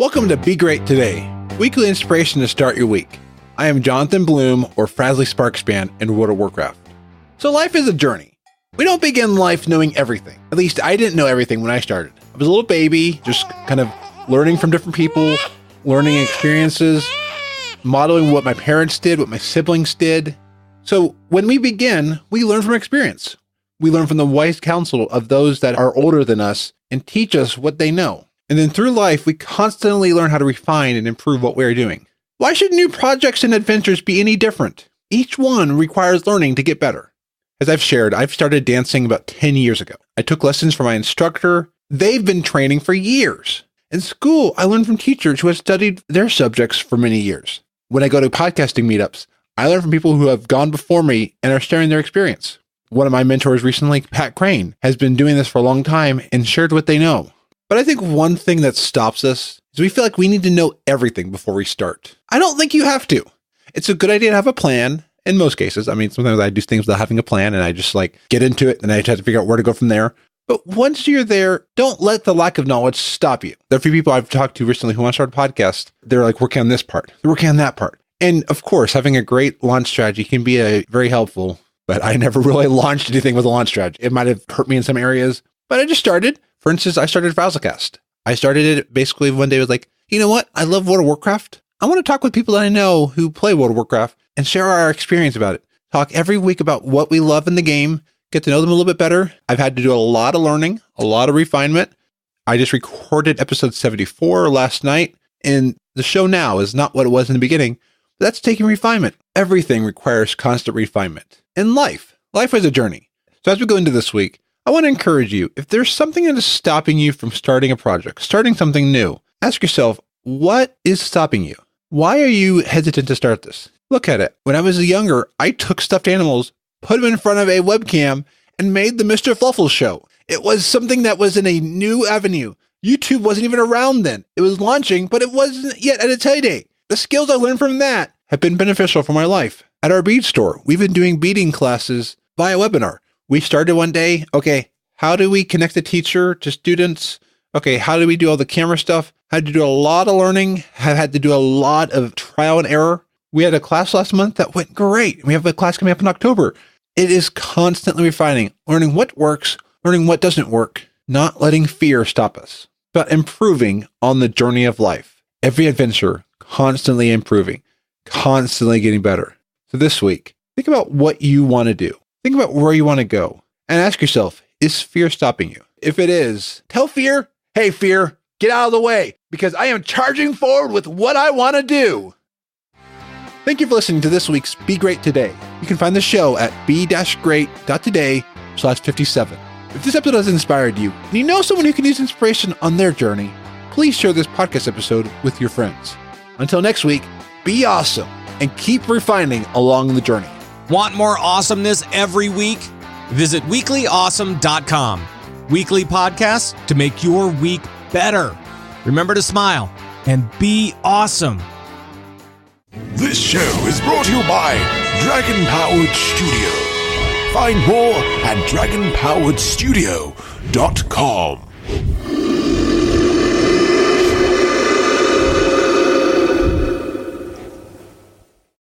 Welcome to Be Great Today, weekly inspiration to start your week. I am Jonathan Bloom, or Frasley Sparkspan in World of Warcraft. So life is a journey. We don't begin life knowing everything. At least I didn't know everything when I started. I was a little baby, just kind of learning from different people, learning experiences, modeling what my parents did, what my siblings did. So when we begin, we learn from experience. We learn from the wise counsel of those that are older than us and teach us what they know. And then through life, we constantly learn how to refine and improve what we're doing. Why should new projects and adventures be any different? Each one requires learning to get better. As I've shared, I've started dancing about 10 years ago. I took lessons from my instructor. They've been training for years. In school, I learned from teachers who have studied their subjects for many years. When I go to podcasting meetups, I learn from people who have gone before me and are sharing their experience. One of my mentors recently, Pat Krane, has been doing this for a long time and shared what they know. But I think one thing that stops us is we feel like we need to know everything before we start. I don't think you have to. It's a good idea to have a plan in most cases. I mean, sometimes I do things without having a plan and I just get into it and I have to figure out where to go from there. But once you're there, don't let the lack of knowledge stop you. There are a few people I've talked to recently who want to start a podcast. They're working on this part. They're working on that part. And of course, having a great launch strategy can be very helpful, but I never really launched anything with a launch strategy. It might have hurt me in some areas, but I just started. For instance, I started Frazzlecast. I started it basically one day. I was like, you know what? I love World of Warcraft. I want to talk with people that I know who play World of Warcraft and share our experience about it. Talk every week about what we love in the game, get to know them a little bit better. I've had to do a lot of learning, a lot of refinement. I just recorded episode 74 last night, and the show now is not what it was in the beginning. But that's taking refinement. Everything requires constant refinement. In life is a journey. So as we go into this week, I want to encourage you, if there's something that is stopping you from starting a project, starting something new, ask yourself, what is stopping you? Why are you hesitant to start this? Look at it. When I was younger, I took stuffed animals, put them in front of a webcam, and made the Mr. Fluffles show. It was something that was in a new avenue. YouTube wasn't even around then. It was launching, but it wasn't yet at its heyday. The skills I learned from that have been beneficial for my life. At our bead store, we've been doing beading classes via webinar. We started one day, okay, how do we connect the teacher to students? Okay, how do we do all the camera stuff? Had to do a lot of learning, have had to do a lot of trial and error. We had a class last month that went great. We have a class coming up in October. It is constantly refining, learning what works, learning what doesn't work, not letting fear stop us, but improving on the journey of life. Every adventure, constantly improving, constantly getting better. So this week, think about what you want to do. Think about where you want to go and ask yourself, is fear stopping you? If it is, tell fear, hey fear, get out of the way because I am charging forward with what I want to do. Thank you for listening to this week's Be Great Today. You can find the show at be-great.today/57. If this episode has inspired you and you know someone who can use inspiration on their journey, please share this podcast episode with your friends. Until next week, be awesome and keep refining along the journey. Want more awesomeness every week? Visit weeklyawesome.com. Weekly podcasts to make your week better. Remember to smile and be awesome. This show is brought to you by Dragon Powered Studio. Find more at dragonpoweredstudio.com.